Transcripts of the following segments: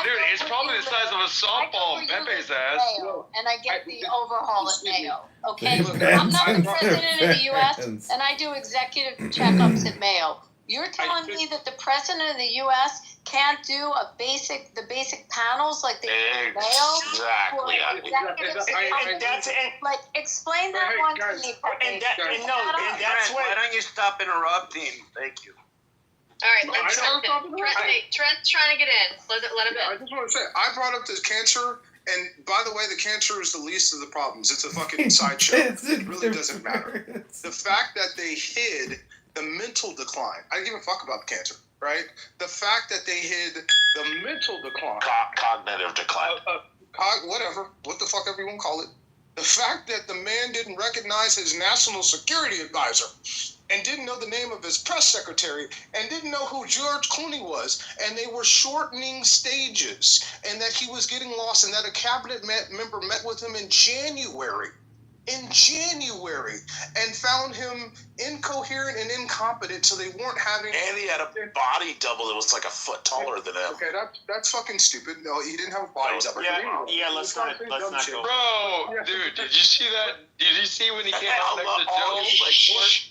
Dude, it's probably the size of a softball in Pepe's ass. Mayo, and I get the overhaul at Mayo. Okay, I'm not the president of the U.S. and I do executive checkups at Mayo. You're telling me that the president of the U.S. can't do the basic panels like the Mayo? Exactly. Like, explain that one to me. And that's why. Why don't you stop interrupting? Thank you. All right, let's Trent's trying to get in. Let him in. I just want to say, I brought up this cancer, and by the way, the cancer is the least of the problems. It's a fucking sideshow. It really doesn't matter. The fact that they hid the mental decline. I didn't give a fuck about the cancer, right? The fact that they hid the mental decline. Cognitive decline. Whatever. What the fuck everyone call it. The fact that the man didn't recognize his national security advisor and didn't know the name of his press secretary and didn't know who George Clooney was, and they were shortening stages, and that he was getting lost, and that a cabinet member met with him in January, and found him incoherent and incompetent, so they weren't having... And he had a body double that was like a foot taller than him. Okay, that's fucking stupid. No, he didn't have a body double. Yeah, let's not go. Bro, dude, did you see that? Did you see when he came out next to Joe?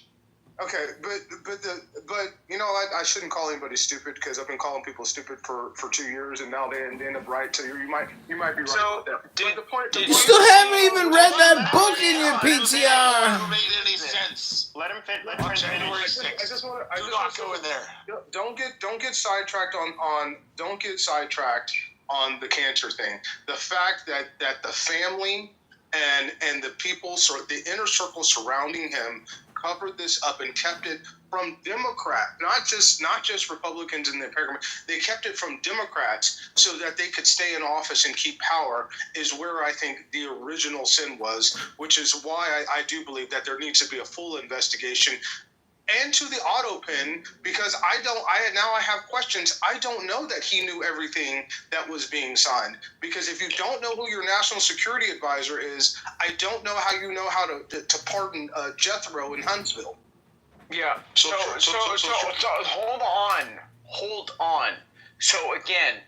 Okay, but you know, I shouldn't call anybody stupid, because I've been calling people stupid for 2 years, and now they end up right. So you might be right about that. You still haven't even read that book in your PTR. Never made any sense. Let him fit. Let On him January finish. 6th. I just want Do not go in there. Don't get sidetracked on the cancer thing. The fact that the family and the people, the inner circle surrounding him, covered this up and kept it from Democrats, not just Republicans in the parliament. They kept it from Democrats so that they could stay in office and keep power, is where I think the original sin was, which is why I do believe that there needs to be a full investigation. And to the auto pin, because I have questions. I don't know that he knew everything that was being signed, because if you don't know who your national security advisor is, I don't know how you know how to pardon Jethro in Huntsville. Yeah. So hold on. So again,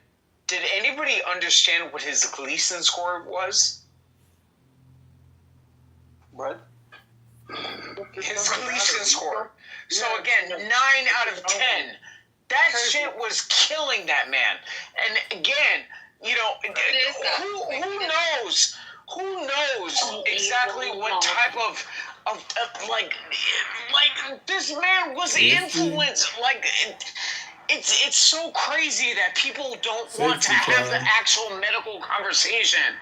did anybody understand what his Gleason score was? What? His Gleason score. So again, 9 out of 10. That shit was killing that man. And again, you know, who knows exactly what type of like this man was influenced. Like it's so crazy that people don't want to have the actual medical conversation.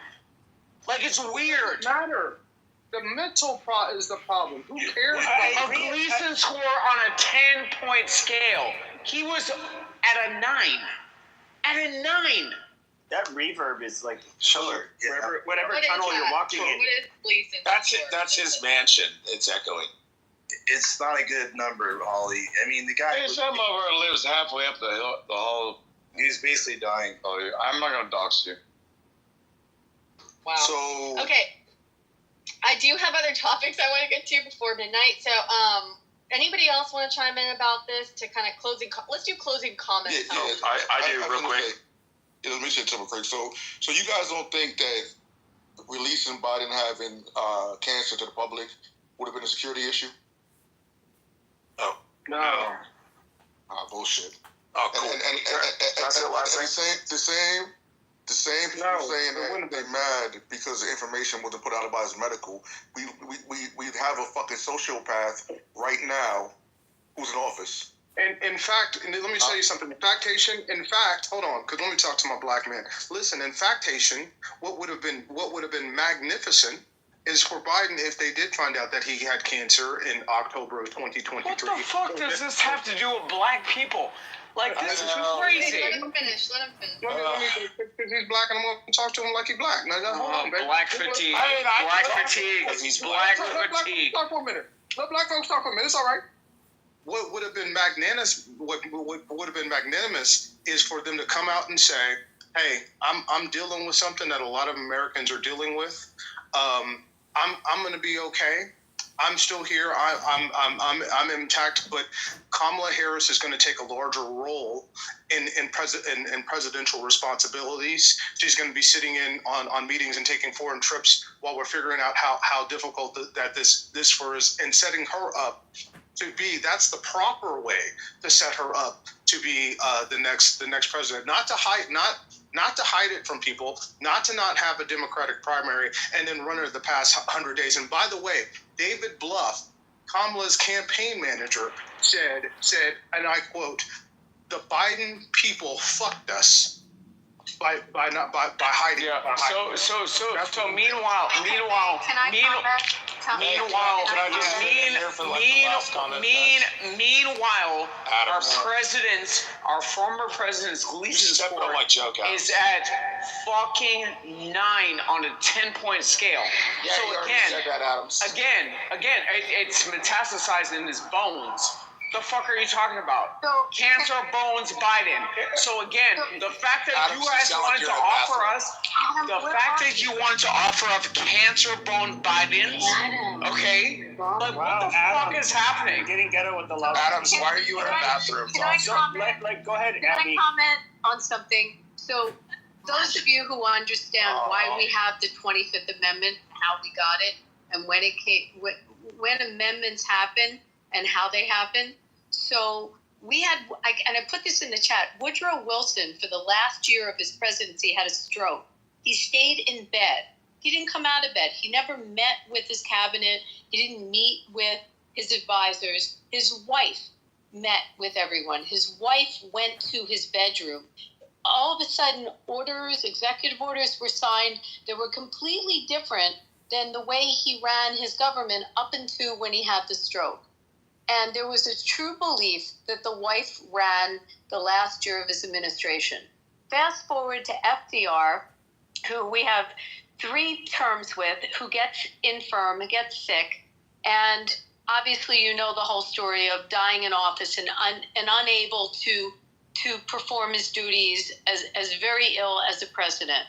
Like, it's weird. Matter. The mental is the problem. Who cares? A Gleason score on a 10-point scale. He was at a 9. At a 9. That reverb is like Sure. whatever tunnel you're walking in. What is Gleason? That's his mansion. It's echoing. It's not a good number, Ollie. I mean, the guy... Hey, some over lives halfway up the hall. He's basically dying. Oh, I'm not going to dox you. Wow. So... Okay. I do have other topics I want to get to before midnight. So, anybody else want to chime in about this to kind of closing? Let's do closing comments. Yeah, I do real quick. Yeah, let me say something quick. So you guys don't think that releasing Biden having cancer to the public would have been a security issue? No. Bullshit. Oh, cool. And the same people saying that they're mad because the information wasn't put out about his medical. We have a fucking sociopath right now who's in office. And in fact, let me tell you something. In fact, hold on, because let me talk to my black man. Listen, in factation, what would have been magnificent is for Biden, if they did find out that he had cancer in October of 2023. What the fuck does this have to do with black people? Like, this is crazy. Let him finish. Because he's black, and I'm going to talk to him like he's black. Now, hold on, baby. Black fatigue. Black fatigue. He's black fatigue. Talk for a minute. Let black folks talk for a minute. It's all right. What would have been magnanimous? What would have been magnanimous is for them to come out and say, "Hey, I'm dealing with something that a lot of Americans are dealing with. I'm going to be okay. I'm still here. I'm intact. But Kamala Harris is going to take a larger role in presidential responsibilities. She's going to be sitting in on meetings and taking foreign trips while we're figuring out how difficult that this for is, and setting her up to be. That's the proper way to set her up to be the next president. Not to hide it from people, not have a Democratic primary and then run it the past 100 days. And by the way, David Bluff, Kamala's campaign manager, said, and I quote, "The Biden people fucked us by hiding." Yeah. So meanwhile, Can I comment? Meanwhile, our former president's Gleason score is at fucking 9 on a 10-point scale. Yeah, so you already said that, Adams. Again, it's metastasized in his bones. The fuck are you talking about? Cancer bones Biden. So again, the fact that you guys wanted to offer us, cancer bone Bidens, okay? Like, what the fuck is happening? Getting ghetto with the love. Adams, why are you in the bathroom? Can I comment? Go ahead, Can Abby. I comment on something? So, those of you who understand why we have the 25th Amendment, how we got it, and when it came, when amendments happen and how they happen. So we had, and I put this in the chat, Woodrow Wilson, for the last year of his presidency, had a stroke. He stayed in bed. He didn't come out of bed. He never met with his cabinet. He didn't meet with his advisors. His wife met with everyone. His wife went to his bedroom. All of a sudden, executive orders were signed that were completely different than the way he ran his government up until when he had the stroke. And there was a true belief that the wife ran the last year of his administration. Fast forward to FDR, who we have 3 terms with, who gets infirm, gets sick, and obviously you know the whole story of dying in office and unable to perform his duties as very ill as a president.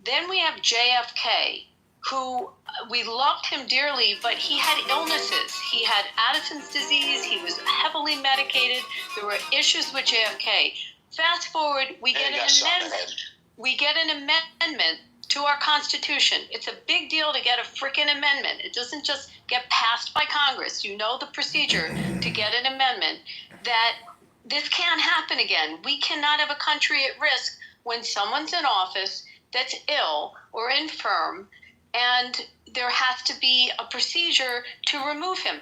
Then we have JFK, who we loved him dearly, but he had illnesses. He had Addison's disease. He was heavily medicated. There were issues with JFK. Fast forward, we get an amendment to our Constitution. It's a big deal to get a freaking amendment. It doesn't just get passed by Congress. You know the procedure to get an amendment. That this can't happen again. We cannot have a country at risk when someone's in office that's ill or infirm, and there has to be a procedure to remove him.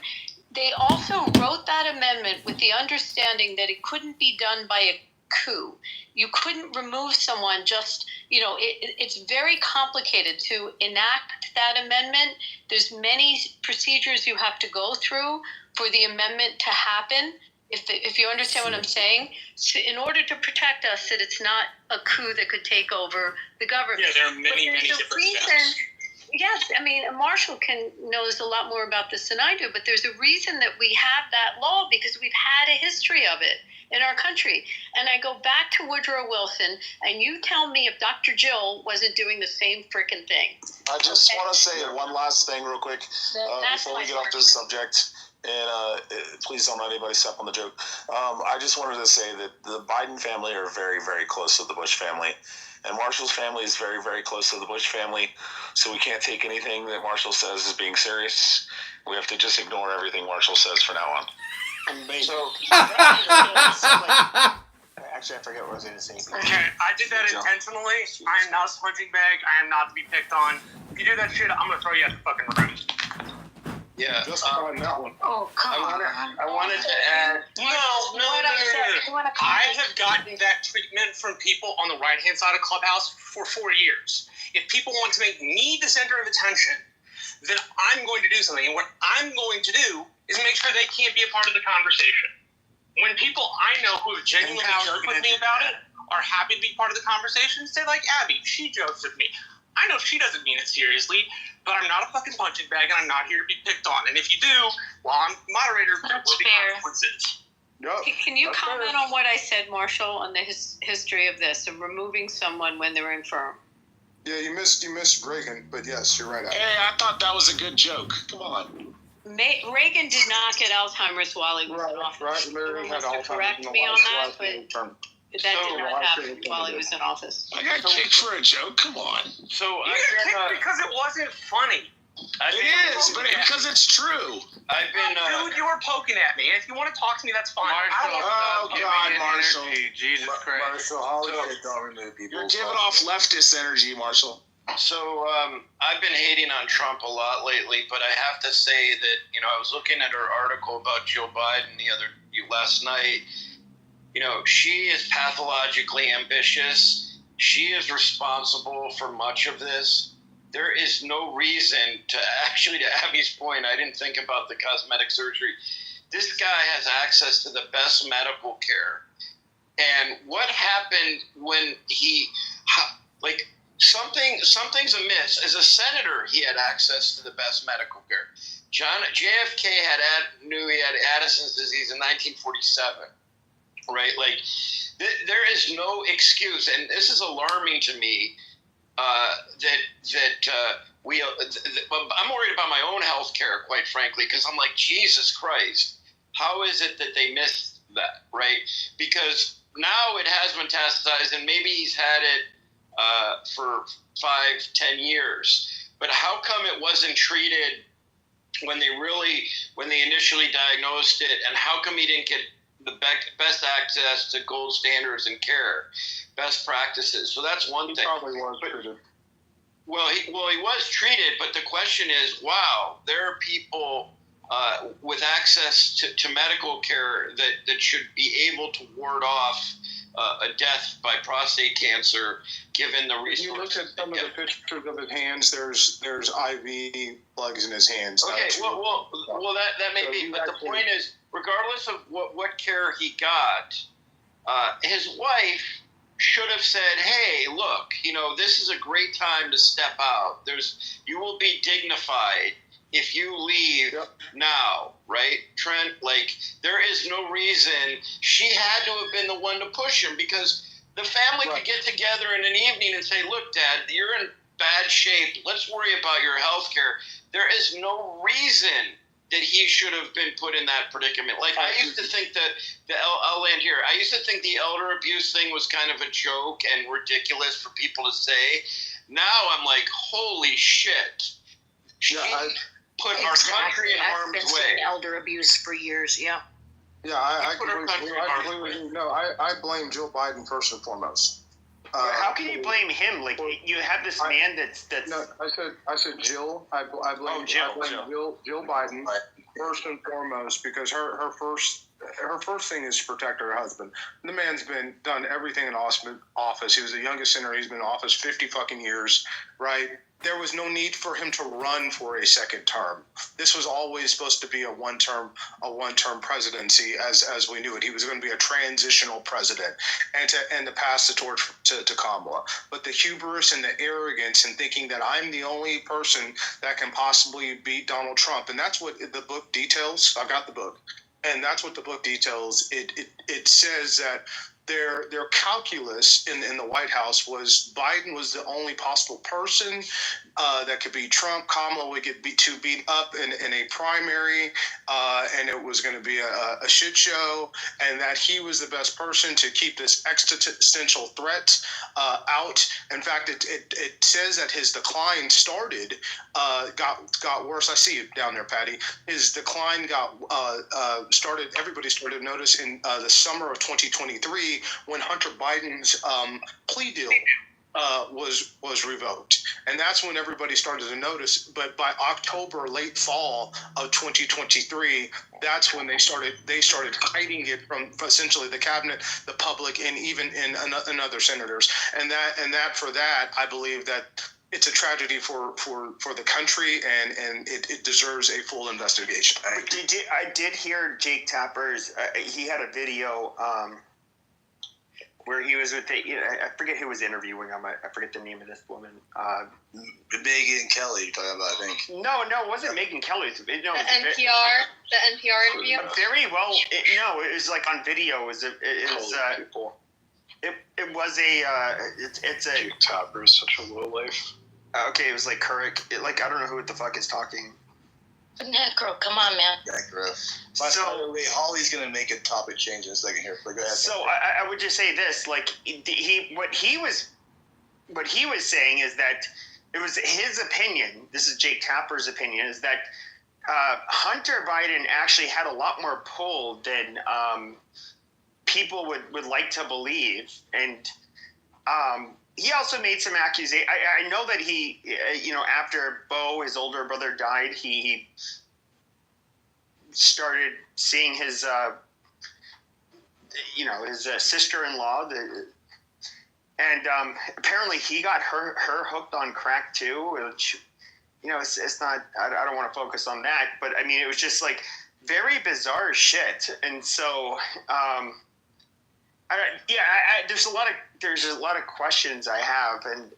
They also wrote that amendment with the understanding that it couldn't be done by a coup. You couldn't remove someone just, it's very complicated to enact that amendment. There's many procedures you have to go through for the amendment to happen, if you understand what I'm saying. So in order to protect us, that it's not a coup that could take over the government. Yeah, there are many different steps. Yes, I mean, Marshall knows a lot more about this than I do, but there's a reason that we have that law, because we've had a history of it in our country. And I go back to Woodrow Wilson, and you tell me if Dr. Jill wasn't doing the same freaking thing. I just want to say one last thing real quick before we get off this subject. And please don't let anybody step on the joke. I just wanted to say that the Biden family are very, very close to the Bush family. And Marshall's family is very, very close to the Bush family. So we can't take anything that Marshall says as being serious. We have to just ignore everything Marshall says from now on. Amazing. So, actually, I forget what I was going to say. Okay, I did that intentionally. I am not a punching bag. I am not to be picked on. If you do that shit, I'm going to throw you out the fucking room. Yeah, justifying that one. Oh, come on. I wanted to add. No. I have gotten that treatment from people on the right-hand side of Clubhouse for 4 years. If people want to make me the center of attention, then I'm going to do something. And what I'm going to do is make sure they can't be a part of the conversation. When people I know who have genuinely joked with me about it are happy to be part of the conversation, say like Abby, she jokes with me. I know she doesn't mean it seriously, but I'm not a fucking punching bag, and I'm not here to be picked on. And if you do, well, I'm moderator. There will be consequences. Can you comment on what I said, Marshall, on the history of this, of removing someone when they're infirm? Yeah, you missed Reagan, but yes, you're right. Hey, I thought that was a good joke. Come on. Reagan did not get Alzheimer's while he was in office. Right. Larry had Alzheimer's. Correct me on that, but that did not happen while he was in office. I got kicked for a joke. Come on. So You got kicked because it wasn't funny. It is, but because it's true. I've been. Dude, you were poking at me. If you want to talk to me, that's fine. Marshall. Jesus Christ. Marshall, Hollywood don't remove people. You're giving off leftist energy, Marshall. So I've been hating on Trump a lot lately, but I have to say that I was looking at her article about Joe Biden last night. She is pathologically ambitious. She is responsible for much of this. There is no reason to Abby's point, I didn't think about the cosmetic surgery. This guy has access to the best medical care. And what happened when something's amiss. As a senator, he had access to the best medical care. JFK knew he had Addison's disease in 1947, right? There is no excuse, and this is alarming to me. I'm worried about my own health care, quite frankly, because I'm like, Jesus Christ, how is it that they missed that, right? Because now it has metastasized, and maybe he's had it for 5-10 years. But how come it wasn't treated when they initially diagnosed it, and how come he didn't get the best access to gold standards in care, best practices? So that's one thing. He probably was treated. Well, he was treated, but the question is, wow, there are people with access to medical care that should be able to ward off a death by prostate cancer, given the resources. You look at some of the pictures of his hands. There's IV plugs in his hands. Okay, well, that may be, but the point is, regardless of what care he got, his wife should have said, hey, look, this is a great time to step out. You will be dignified if you leave now, right? Trent, there is no reason. She had to have been the one to push him, because the family could get together in an evening and say, look, Dad, you're in bad shape. Let's worry about your health care. There is no reason that he should have been put in that predicament. I used to think that I'll land here. I used to think the elder abuse thing was kind of a joke and ridiculous for people to say. Now I'm like, holy shit. She put our country in harm's way. Elder abuse for years, yeah. Yeah, I completely with you. No, I blame Joe Biden first and foremost. How can you blame him? You have this man that's. No, I said Jill. I blame Jill Biden first and foremost, because her first thing is to protect her husband. The man's done everything in office. He was the youngest senator. He's been in office 50 fucking years, right? There was no need for him to run for a second term. This was always supposed to be a one-term presidency, as we knew it. He was going to be a transitional president, and to pass the torch to Kamala. But the hubris and the arrogance in thinking that I'm the only person that can possibly beat Donald Trump, and that's what the book details. I've got the book, and that's what the book details. It says that their calculus in the White House was Biden was the only possible person that could beat Trump. Kamala would get beat up in a primary, and it was going to be a shit show, and that he was the best person to keep this existential threat out. In fact, it says that his decline got worse. I see you down there, Patty. His decline started. Everybody started to notice in the summer of 2023, when Hunter Biden's plea deal was revoked, and that's when everybody started to notice. But by October, late fall of 2023, that's when they started hiding it from essentially the cabinet, the public, and even in other senators. And that I believe that it's a tragedy for the country, and it deserves a full investigation. I did hear Jake Tapper's. He had a video where he was with I forget who was interviewing him. I forget the name of this woman. Megyn Kelly, you're talking about, I think. No, it wasn't Megyn Kelly. The NPR interview. Very well. It was on video. It's a. Jake Tapper is such a low life. Okay, it was Couric. I don't know who the fuck is talking. Necro, come on, man. Necro. By the way, Holly's gonna make a topic change in a second here. But go ahead. So I would just say this: like what he was saying is that it was his opinion. This is Jake Tapper's opinion. Is that Hunter Biden actually had a lot more pull than people would like to believe, and he also made some accusations. I know that he, after Bo, his older brother, died, he started seeing his, his sister-in-law, and apparently he got her hooked on crack too, which, it's not. I don't want to focus on that, but I mean, it was just like very bizarre shit, and so. There's a lot of questions I have, and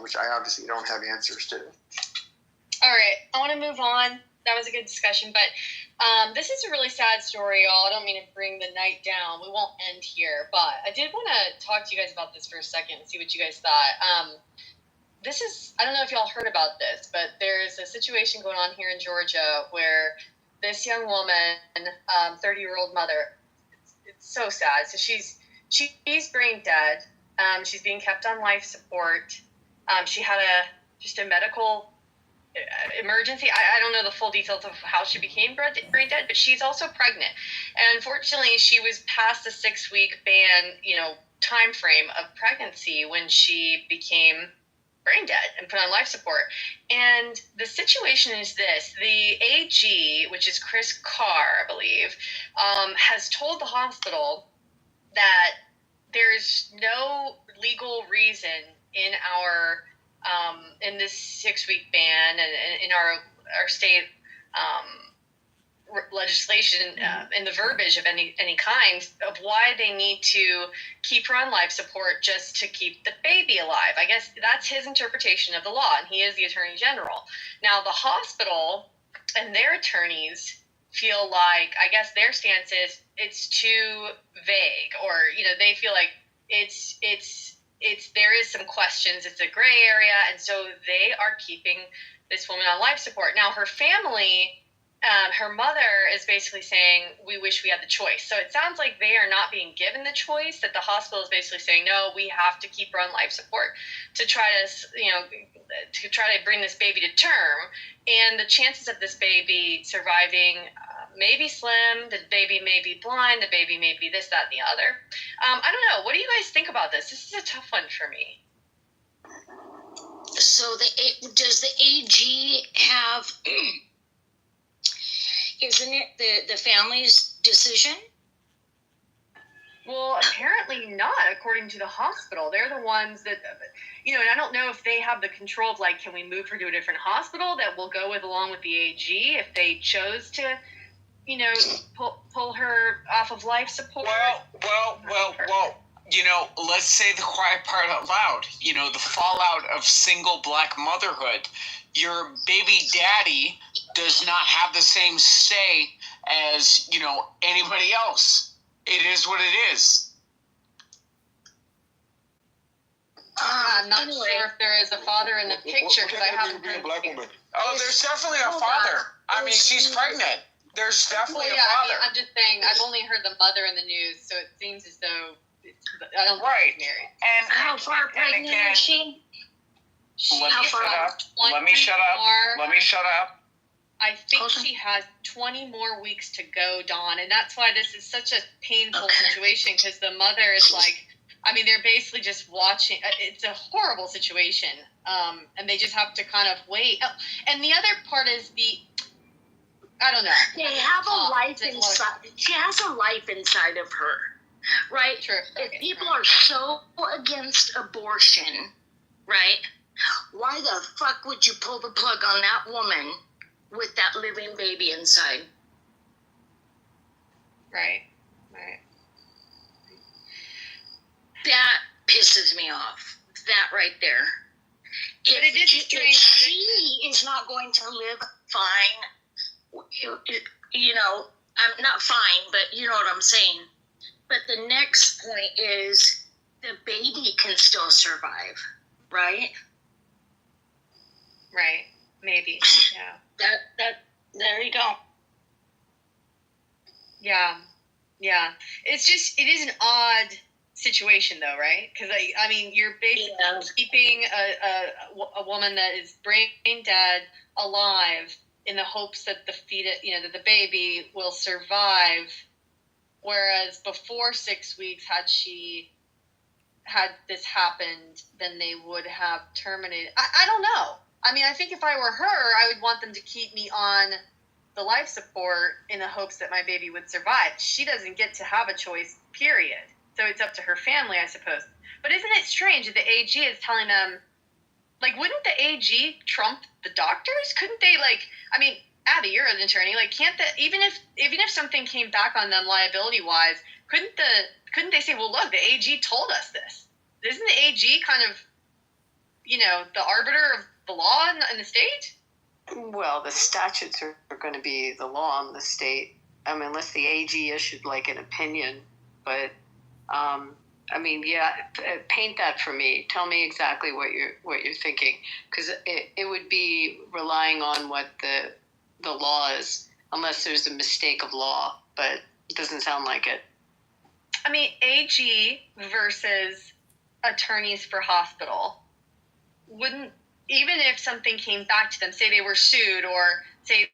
which I obviously don't have answers to. All right, I want to move on. That was a good discussion, but this is a really sad story, y'all. I don't mean to bring the night down. We won't end here, but I did want to talk to you guys about this for a second and see what you guys thought. I don't know if y'all heard about this, but there's a situation going on here in Georgia where this young woman, 30-year-old mother, it's so sad. So she's brain dead. She's being kept on life support. She had a medical emergency. I don't know the full details of how she became brain dead, but she's also pregnant. And unfortunately, she was past the 6-week ban, time frame of pregnancy when she became brain dead and put on life support. And the situation is this: the AG, which is Chris Carr, I believe, has told the hospital that there's no legal reason in our in this 6-week ban and in our state legislation in the verbiage of any kind of why they need to keep her on life support just to keep the baby alive. I guess that's his interpretation of the law, and he is the Attorney General. Now, the hospital and their attorneys feel like, I guess their stance is it's too vague, or they feel like it's there is some questions, it's a gray area, and so they are keeping this woman on life support. Now, her family, her mother is basically saying, we wish we had the choice. So it sounds like they are not being given the choice, that the hospital is basically saying, no, we have to keep her on life support to try to bring this baby to term. And the chances of this baby surviving may be slim. The baby may be blind. The baby may be this, that, and the other. I don't know. What do you guys think about this? This is a tough one for me. So does the AG have... Isn't it the family's decision? Well, apparently not, according to the hospital. They're the ones that, and I don't know if they have the control of, like, can we move her to a different hospital that will go along with the AG if they chose to, pull her off of life support? Well. Let's say the quiet part out loud. The fallout of single black motherhood. Your baby daddy does not have the same say as, anybody else. It is what it is. I'm not sure if there is a father in the picture, because I haven't heard. Oh, there's definitely a father. I mean, she's pregnant. There's definitely a father. I'm just saying, I've only heard the mother in the news, so it seems as though I don't think she's married. And how far pregnant is she? Let me shut up. I think she has 20 more weeks to go, Dawn, and that's why this is such a painful situation, because the mother is like, they're basically just watching. It's a horrible situation, and they just have to kind of wait. Oh, and the other part is I don't know. They have a life inside. She has a life inside of her, right? True. If people are so against abortion, right? Why the fuck would you pull the plug on that woman with that living baby inside? Right. That pisses me off. That right there. If she is not going to live fine, I'm not fine, but you know what I'm saying. But the next point is the baby can still survive, right? Right. Maybe. Yeah. That There you go. Yeah. It is an odd situation, though, right? Because I mean, you're basically keeping a woman that is brain dead alive in the hopes that the fetus, that the baby will survive. Whereas before 6 weeks, had this happened, then they would have terminated. I don't know. I mean, I think if I were her, I would want them to keep me on the life support in the hopes that my baby would survive. She doesn't get to have a choice, period. So it's up to her family, I suppose. But isn't it strange that the AG is telling them, like, wouldn't the AG trump the doctors? Couldn't they, like, I mean, Abby, you're an attorney. Like, can't even if something came back on them liability-wise, couldn't they say, well, look, the AG told us this? Isn't the AG kind of, the arbiter of the law in the state? Well, the statutes are going to be the law in the state. I mean, unless the AG issued like an opinion. But, I mean, yeah, paint that for me. Tell me exactly what you're thinking, because it would be relying on what the law is, unless there's a mistake of law. But it doesn't sound like it. I mean, AG versus attorneys for hospital wouldn't, even if something came back to them, say they were sued or say,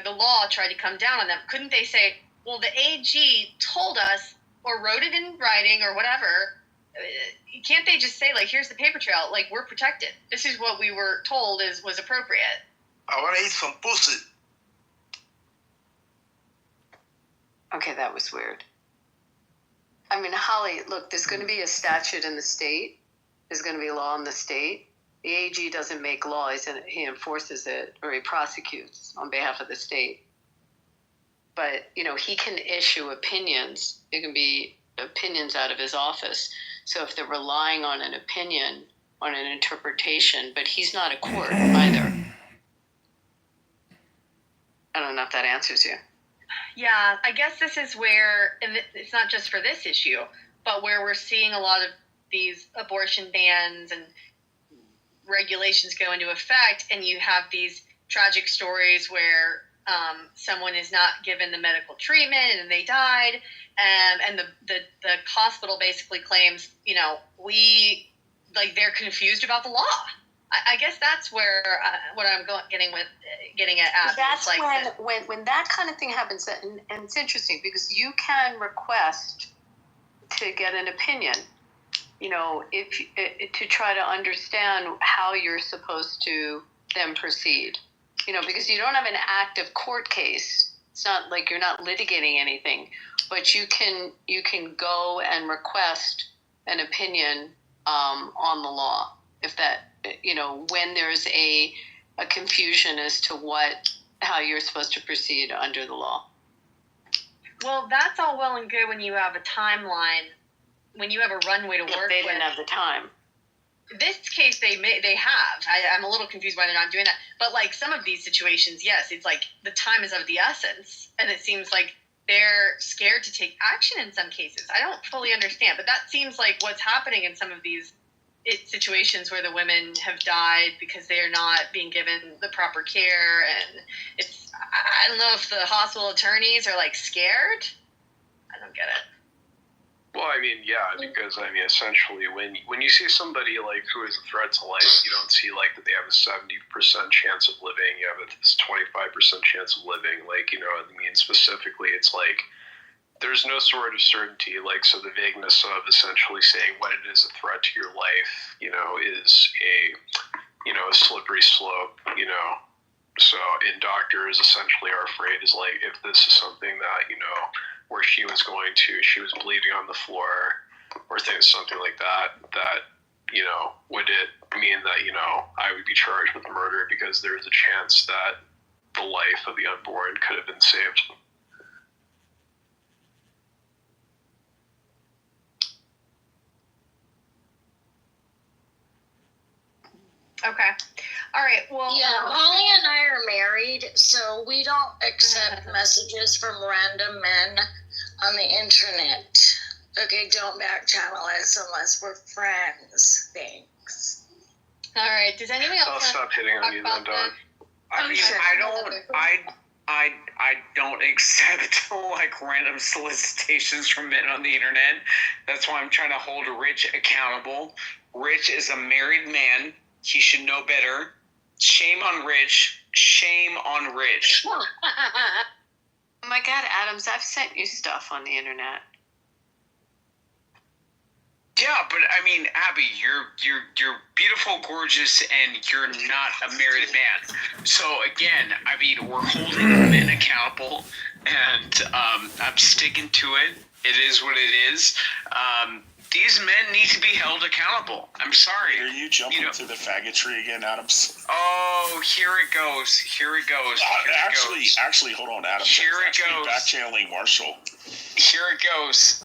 the law tried to come down on them, couldn't they say, well, the AG told us or wrote it in writing or whatever? Can't they just say, like, here's the paper trail, like, we're protected. This is what we were told was appropriate. I want to eat some pussy. Okay, that was weird. I mean, Holly, look, there's going to be a statute in the state. There's going to be a law in the state. The AG doesn't make laws, he enforces it, or he prosecutes on behalf of the state. But, he can issue opinions. It can be opinions out of his office. So if they're relying on an opinion, on an interpretation, but he's not a court either. I don't know if that answers you. Yeah, I guess this is where, and it's not just for this issue, but where we're seeing a lot of these abortion bans and regulations go into effect, and you have these tragic stories where someone is not given the medical treatment and they died, and the hospital basically claims, they're confused about the law. I guess that's where what I'm getting at. That's like when that kind of thing happens, and it's interesting because you can request to get an opinion, if to try to understand how you're supposed to then proceed, because you don't have an active court case. It's not like you're not litigating anything, but you can go and request an opinion on the law if that. When there's a confusion as to how you're supposed to proceed under the law. Well, that's all well and good when you have a timeline, when you have a runway to work They with. didn't have the time. This case, they have. I'm a little confused why they're not doing that. But like some of these situations, yes, it's like the time is of the essence, and it seems like they're scared to take action in some cases. I don't fully understand, but that seems like what's happening in some of these situations where the women have died because they are not being given the proper care, and I don't know if the hospital attorneys are like scared. I don't get it. Well, I mean, yeah, because essentially, when you see somebody like who is a threat to life, you don't see like that they have a 70% chance of living. You have this 25% chance of living. Like, specifically, it's like there's no sort of certainty. Like, so the vagueness of essentially saying when it is a threat to your life, is a slippery slope. So, and doctors essentially are afraid is like if this is something that where she was bleeding on the floor or something like that, would it mean that, I would be charged with murder because there's a chance that the life of the unborn could have been saved? Okay. All right. Well, yeah, Holly and I are married, so we don't accept messages from random men on the internet. Okay, don't back channel us unless we're friends. Thanks. All right. Does anyone else? I'll stop hitting on you then, Dawn. I I don't accept like random solicitations from men on the internet. That's why I'm trying to hold Rich accountable. Rich is a married man. He should know better. Shame on Rich. Shame on Rich. Oh my God, Adams, I've sent you stuff on the internet. Yeah, but I mean, Abby, you're beautiful, gorgeous, and you're not a married man. So again, I mean, we're holding men accountable, and I'm sticking to it. It is what it is. These men need to be held accountable. I'm sorry. Are you jumping to the faggotry again, Adams? Oh, here it goes. Here it goes. Actually, hold on, Adams. Here it goes. Back channeling Marshall. Here it goes.